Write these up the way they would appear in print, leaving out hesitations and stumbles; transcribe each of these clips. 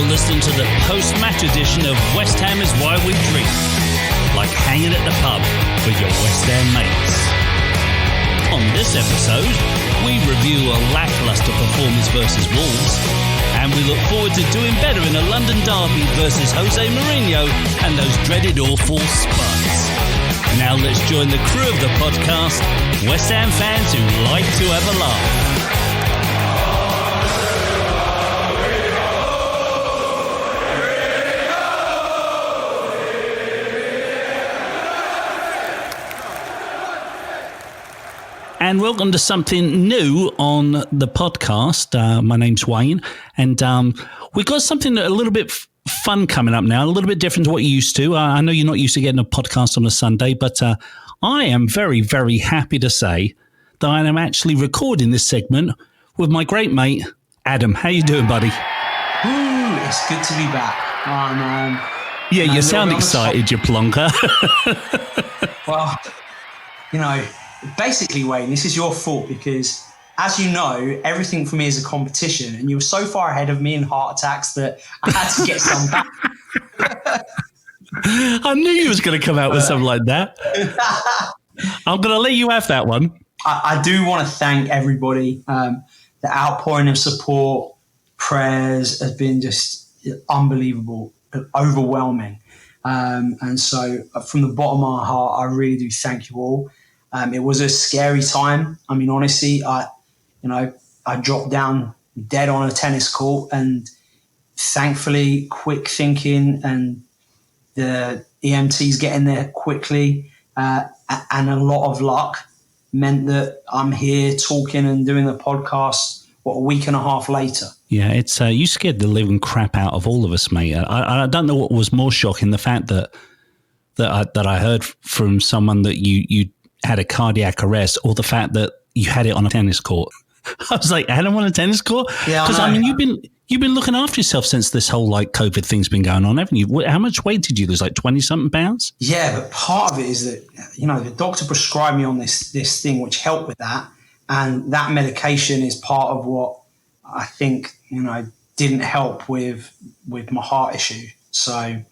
listening to the post-match edition of West Ham is Why We Drink, like hanging at the pub with your West Ham mates. On this episode, we review a lacklustre performance versus Wolves, and we look forward to doing better in a London derby versus Jose Mourinho and those dreaded awful Spurs. Now let's join the crew of the podcast, West Ham fans who like to have a laugh. And welcome to something new on the podcast. My name's Wayne, and we've got something a little bit fun coming up now, a little bit different to what you're used to. I know you're not used to getting a podcast on a Sunday, but I am very, very happy to say that I am actually recording this segment with my great mate, Adam. How you doing, buddy? Ooh, it's good to be back. Oh, man. Yeah, you sound excited, you plonker. Well, you know, basically, Wayne, this is your fault because, as you know, everything for me is a competition, and you were so far ahead of me in heart attacks that I had to get some back. I knew you was going to come out with something like that. I'm going to let you have that one. I do want to thank everybody. The outpouring of support, prayers has been just unbelievable, overwhelming. And so from the bottom of my heart, I really do thank you all. It was a scary time. I mean, honestly, I dropped down dead on a tennis court, and thankfully, quick thinking and the EMTs getting there quickly and a lot of luck meant that I'm here talking and doing the podcast, a week and a half later. Yeah, it's you scared the living crap out of all of us, mate. I don't know what was more shocking, the fact that I heard from someone that you had a cardiac arrest, or the fact that you had it on a tennis court. I was like, Adam on a tennis court? Yeah, because I mean, you've been looking after yourself since this whole like COVID thing's been going on, haven't you? How much weight did you lose? Like 20-something pounds? Yeah, but part of it is that the doctor prescribed me on this thing which helped with that, and that medication is part of what I think didn't help with my heart issue. So.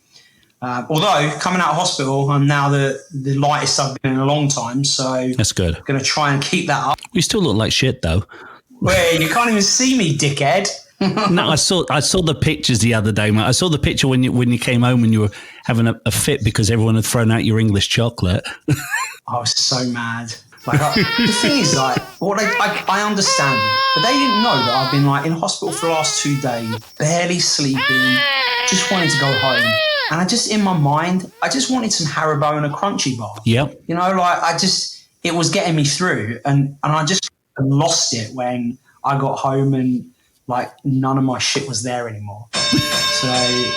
Although coming out of hospital, I'm now the lightest I've been in a long time, so that's good. I'm going to try and keep that up. You still look like shit, though. Well, you can't even see me, dickhead. No, I saw the pictures the other day, mate. I saw the picture when you came home and you were having a fit because everyone had thrown out your English chocolate. I was so mad. The thing is, I understand it, but they didn't know that I've been in hospital for the last 2 days, barely sleeping, just wanting to go home. And in my mind, I just wanted some Haribo and a Crunchy bar. Yep. It was getting me through, and I just lost it when I got home and none of my shit was there anymore. So,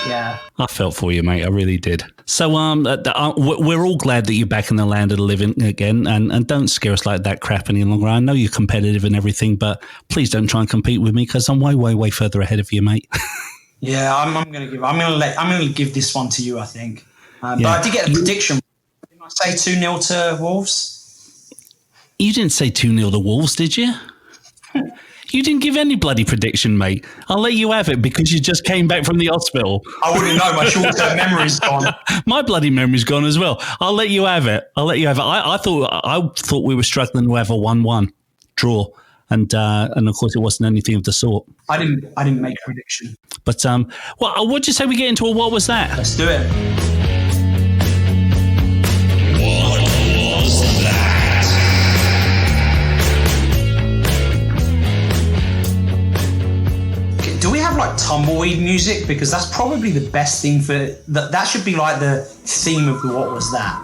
yeah. I felt for you, mate. I really did. So we're all glad that you're back in the land of the living again, and don't scare us like that crap any longer. I know you're competitive and everything, but please don't try and compete with me because I'm way, way, way further ahead of you, mate. Yeah, I'm going to give this one to you, I think. But I did get a prediction. Didn't I say 2-0 to Wolves? You didn't say 2-0 to Wolves, did you? You didn't give any bloody prediction, mate. I'll let you have it because you just came back from the hospital. I wouldn't know. My short-term memory's gone. My bloody memory's gone as well. I'll let you have it. I thought we were struggling to have a 1-1 draw. And of course, it wasn't anything of the sort. I didn't make a prediction. But what'd you say we get into a What Was That? Let's do it. What was that? Do we have tumbleweed music? Because that's probably the best thing for that. Should be the theme of the What Was That?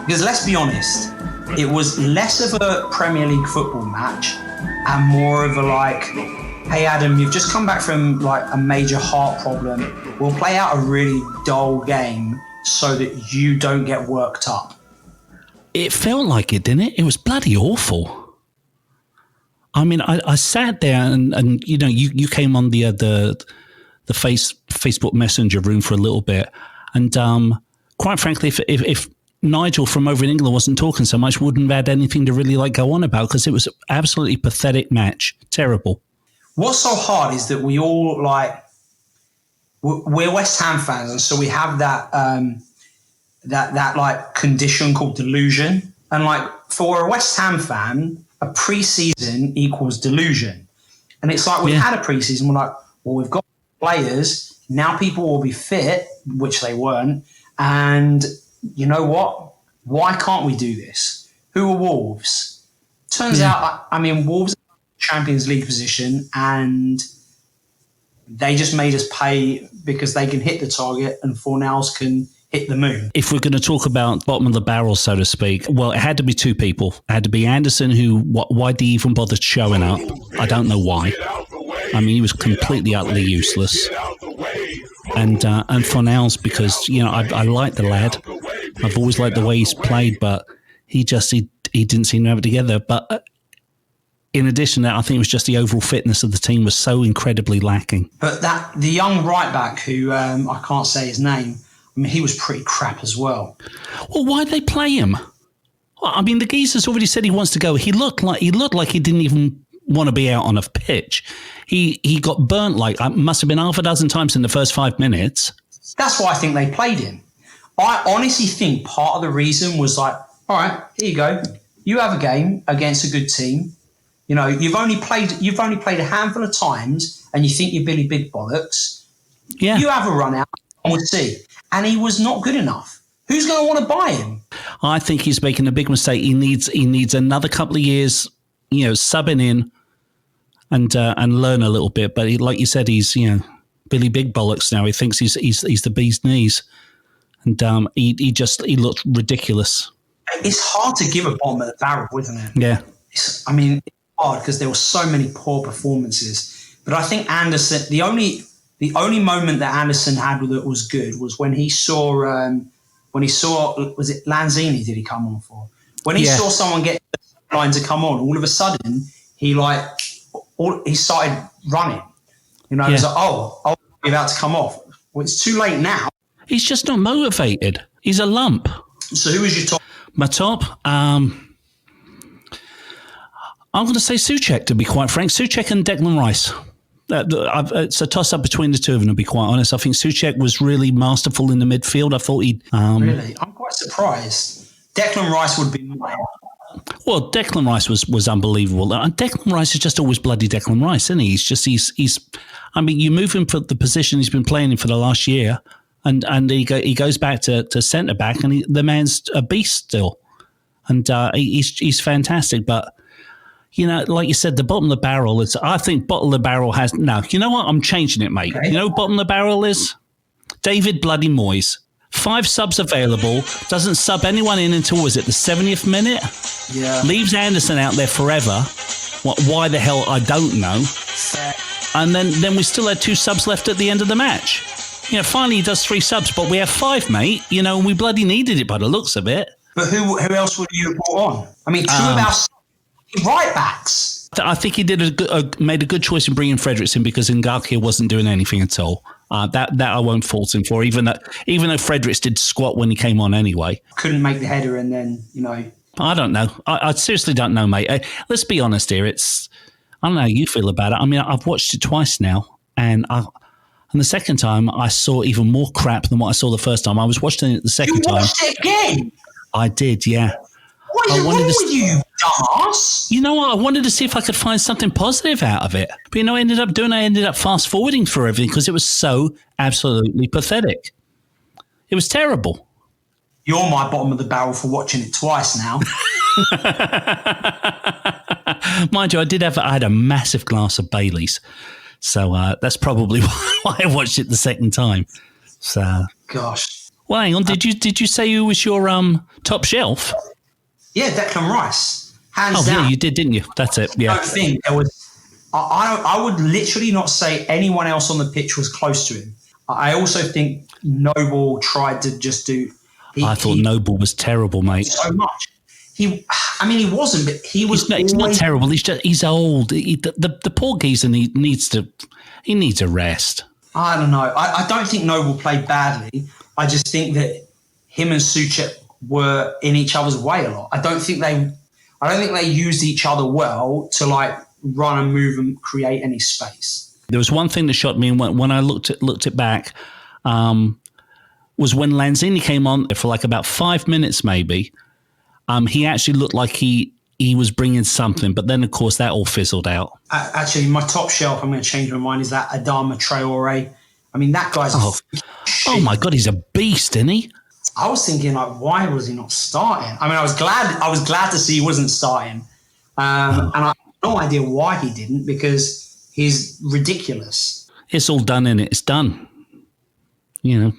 Because let's be honest, it was less of a Premier League football match and more of a hey Adam, you've just come back from a major heart problem. We'll play out a really dull game so that you don't get worked up. It felt like it, didn't it? It was bloody awful. I mean, I sat there and you came on the Facebook Messenger room for a little bit, and quite frankly, if Nigel from over in England wasn't talking so much, wouldn't have had anything to really go on about, because it was an absolutely pathetic match. Terrible. What's so hard is that we all we're West Ham fans, and so we have that that like condition called delusion. And like for a West Ham fan, a pre-season equals delusion. And it's like we had a pre-season. We're like, well, we've got players now. People will be fit, which they weren't. And you know what? Why can't we do this? Who are Wolves? Turns out, I mean, Wolves are in Champions League position, and they just made us pay because they can hit the target, and Fornals can hit the moon. If we're going to talk about bottom of the barrel, so to speak, well, it had to be two people. It had to be Anderson, who, why did he even bother showing up? I don't know why. I mean, he was completely, utterly useless. And Fornals, because, you know, I like the lad. I've always liked the way he's played, but he didn't seem to have it together. But in addition to that, I think it was just the overall fitness of the team was so incredibly lacking. But the young right back who I can't say his name, I mean, he was pretty crap as well. Well, why'd they play him? Well, I mean, the geezer's already said he wants to go. He looked like he didn't even want to be out on a pitch. He got burnt like must have been half a dozen times in the first 5 minutes. That's why I think they played him. I honestly think part of the reason was like, all right, here you go. You have a game against a good team. You know, you've only played a handful of times, and you think you're Billy Big Bollocks. Yeah, you have a run out, and we'll see. And he was not good enough. Who's going to want to buy him? I think he's making a big mistake. He needs another couple of years, you know, subbing in and learn a little bit. But like you said, he's, you know, Billy Big Bollocks now. He thinks he's the bee's knees, and he looked ridiculous. It's hard to give a bottom of the barrel, isn't it? Yeah. It's hard because there were so many poor performances. But I think Anderson, the only moment that Anderson had that was good was when he saw was it Lanzini? Did he come on for? When he saw someone get the line to come on, all of a sudden he started running. You know, it was like, oh, you're about to come off. Well, it's too late now. He's just not motivated. He's a lump. So who was your top? My top, I'm going to say Souček, to be quite frank. Souček and Declan Rice. It's a toss-up between the two of them, to be quite honest. I think Souček was really masterful in the midfield. I thought he'd... Really? I'm quite surprised. Declan Rice would be mine. Well, Declan Rice was unbelievable. And Declan Rice is just always bloody Declan Rice, isn't he? He's I mean, you move him for the position he's been playing in for the last year, and he goes back to centre-back, and the man's a beast still. And he's fantastic, but... You know, like you said, the bottom of the barrel, I think bottom of the barrel has... No, you know what? I'm changing it, mate. Okay. You know what bottom of the barrel is? David bloody Moyes. 5 subs available, doesn't sub anyone in until, was it the 70th minute? Yeah. Leaves Anderson out there forever. Why the hell, I don't know. And then we still had 2 subs left at the end of the match. You know, finally he does 3 subs, but we have 5, mate. You know, and we bloody needed it by the looks of it. But who else would you have brought on? I mean, 2 of our right backs. I think he made a good choice in bringing Fredericks in because Ngakia wasn't doing anything at all. That I won't fault him for, even though Fredericks did squat when he came on anyway. Couldn't make the header, and then, you know. I don't know. I seriously don't know, mate. Let's be honest here. I don't know how you feel about it. I mean, I've watched it twice now, and the second time I saw even more crap than what I saw the first time. I was watching it the second time. You watched it again? I did, yeah. What is wrong with you, dumbass? You know what? I wanted to see if I could find something positive out of it. But you know what I ended up fast forwarding through everything because it was so absolutely pathetic. It was terrible. You're my bottom of the barrel for watching it twice now. Mind you, I had a massive glass of Baileys. So that's probably why I watched it the second time. So, gosh. Well, hang on. Did you say who was your top shelf? Yeah, Declan Rice. Hands down. Yeah, you did, didn't you? That's it. Yeah. I don't think there was. I would literally not say anyone else on the pitch was close to him. I also think Noble tried to just do. I thought Noble was terrible, mate. So much. He wasn't, but he was. He's not terrible. He's old. The poor geezer needs a rest. I don't know. I don't think Noble played badly. I just think that him and Souček were in each other's way a lot. I don't think they used each other well to like run and move and create any space. There was one thing that shocked me when I looked it back, was when Lanzini came on for like about 5 minutes maybe. He actually looked like he was bringing something, but then of course that all fizzled out. Actually, my top shelf, I'm going to change my mind, is that Adama Traore. I mean, that guy's oh my God, he's a beast, isn't he? I was thinking, like, why was he not starting? I mean, I was glad to see he wasn't starting. And I have no idea why he didn't, because he's ridiculous. It's all done, innit? It's done. You know.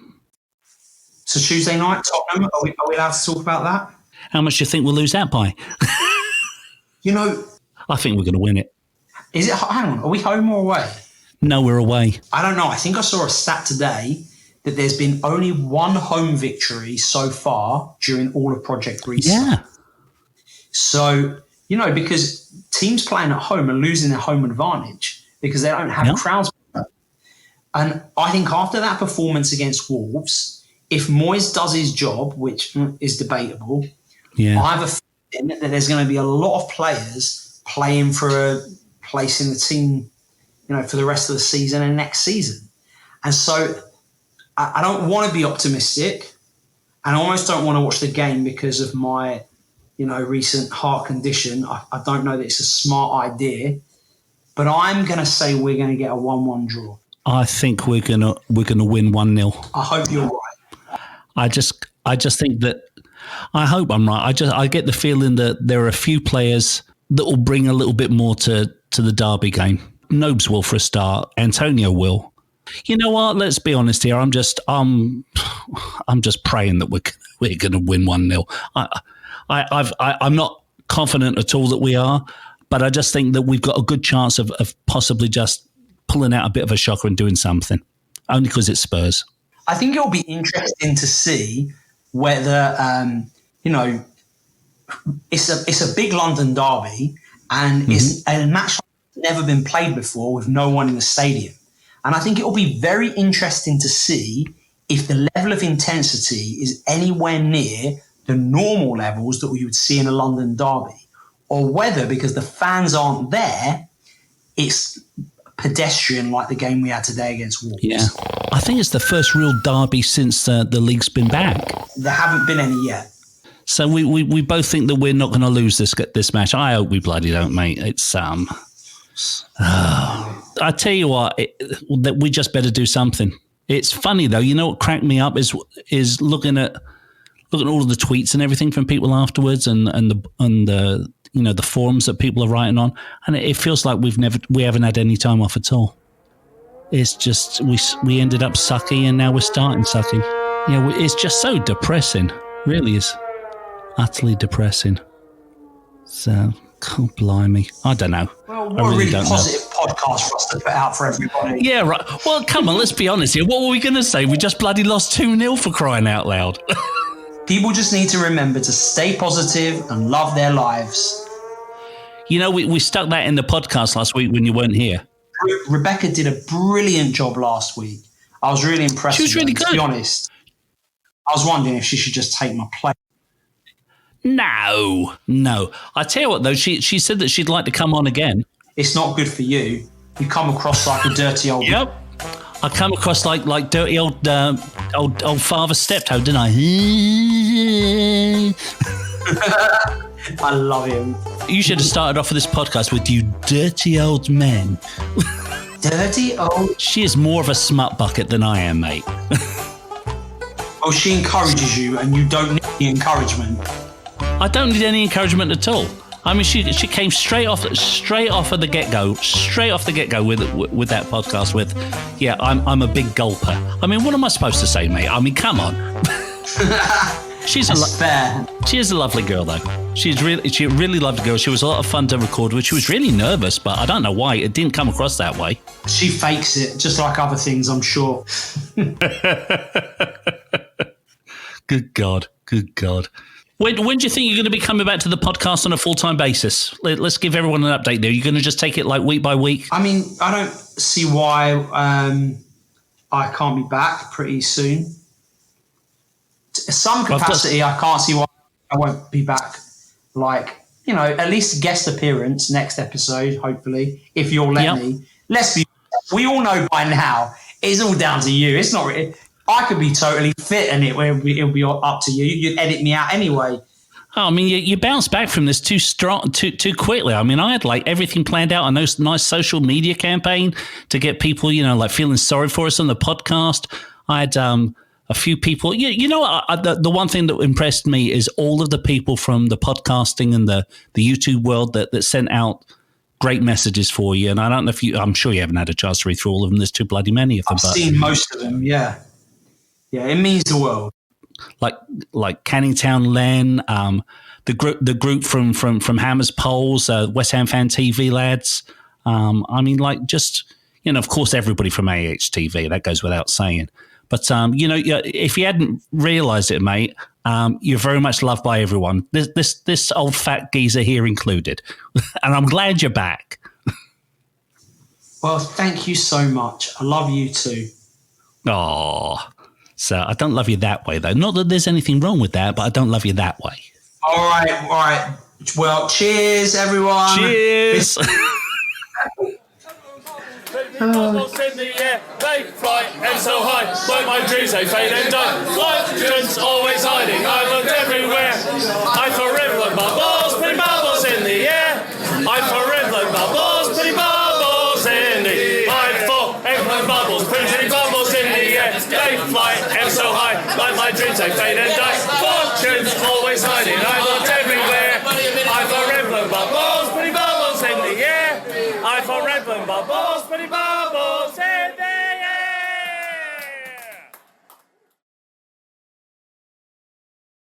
So Tuesday night, Tottenham, are we allowed to talk about that? How much do you think we'll lose out by? You know, I think we're going to win it. Is it? Hang on, are we home or away? No, we're away. I don't know. I think I saw a stat today that there's been only one home victory so far during all of Project Restart. Yeah. So, you know, because teams playing at home are losing their home advantage because they don't have crowds. And I think after that performance against Wolves, if Moyes does his job, which is debatable, I have a feeling that there's going to be a lot of players playing for a place in the team, you know, for the rest of the season and next season. And so I don't want to be optimistic, and I almost don't want to watch the game because of my, you know, recent heart condition. I don't know that it's a smart idea, but I'm going to say we're going to get a 1-1 draw. I think we're gonna win 1-0. I hope you're right. I just think that, I hope I'm right. I get the feeling that there are a few players that will bring a little bit more to the derby game. Nobes will for a start. Antonio will. You know what? Let's be honest here. I'm just praying that we're going to win 1-0. I'm not confident at all that we are, but I just think that we've got a good chance of possibly just pulling out a bit of a shocker and doing something, only because it's Spurs. I think it'll be interesting to see whether you know, it's a big London derby, and it's a match that's never been played before with no one in the stadium. And I think it will be very interesting to see if the level of intensity is anywhere near the normal levels that we would see in a London derby, or whether, because the fans aren't there, it's pedestrian like the game we had today against Wolves. Yeah, I think it's the first real derby since the league's been back. There haven't been any yet. So we both think that we're not going to lose this match. I hope we bloody don't, mate. It's I tell you what, that we just better do something. It's funny though. You know what cracked me up is looking at all of the tweets and everything from people afterwards, and the you know, the forums that people are writing on, and it feels like we haven't had any time off at all. It's just we ended up sucky, and now we're starting sucky. Yeah, it's just so depressing. Really is utterly depressing. So, God blimey, I don't know. Well, what a really positive podcast for us to put out for everybody. Yeah, right. Well, come on, let's be honest here. What were we going to say? We just bloody lost 2-0 for crying out loud. People just need to remember to stay positive and love their lives. You know, we stuck that in the podcast last week when you weren't here. Rebecca did a brilliant job last week. I was really impressed. She was really good. To be honest, I was wondering if she should just take my place. No. I tell you what, though, she said that she'd like to come on again. It's not good for you. You come across like a dirty old... Yep. I come across like dirty old father steptoe, didn't I? I love him. You should have started off with this podcast with "you dirty old men." Dirty old... She is more of a smut bucket than I am, mate. Well, she encourages you, and you don't need the encouragement. I don't need any encouragement at all. I mean, she came straight off of the get go with that podcast with, yeah, I'm a big gulper. I mean, what am I supposed to say, mate? I mean, come on. She is a lovely girl, though. She really loved the girl. She was a lot of fun to record with. She was really nervous, but I don't know why it didn't come across that way. She fakes it, just like other things, I'm sure. Good God. When do you think you're going to be coming back to the podcast on a full-time basis? Let's give everyone an update there. You're going to just take it like week by week? I mean, I don't see why I can't be back pretty soon. To some capacity, I can't see why I won't be back. Like, at least guest appearance next episode, hopefully, if you'll let me. Let's be we all know by now, it's all down to you. It's not. I could be totally fit, and it'll be up to you. You'd edit me out anyway. Oh, I mean, you bounced back from this too quickly. I mean, I had like everything planned out. A nice social media campaign to get people, like feeling sorry for us on the podcast. I had a few people. You know what? The one thing that impressed me is all of the people from the podcasting and the YouTube world that sent out great messages for you. And I don't know if I'm sure you haven't had a chance to read through all of them. There's too bloody many of them. I've seen most of them. Yeah, it means the world. Like Canning Town Len, the group from Hammers Poles, West Ham Fan TV lads. I mean, like just of course everybody from AHTV. That goes without saying. But if you hadn't realised it, mate, you're very much loved by everyone. This old fat geezer here included, and I'm glad you're back. Well, thank you so much. I love you too. Oh. So I don't love you that way, though. Not that there's anything wrong with that, but I don't love you that way. All right. Well, cheers, everyone. Cheers. Bubbles in the air, they fly and so high. Like my dreams, they fade and die. Legends always hiding. I looked everywhere. I forever like bubbles, pretty bubbles in the air. I forever like bubbles, pretty bubbles in the air. I forever like bubbles, pretty bubbles in the air. They fly and so high. Like my dreams, they fade and die. Fortune's always hiding. I looked everywhere. I forever like bubbles, pretty bubbles in the air. I forever like bubbles, pretty bubbles.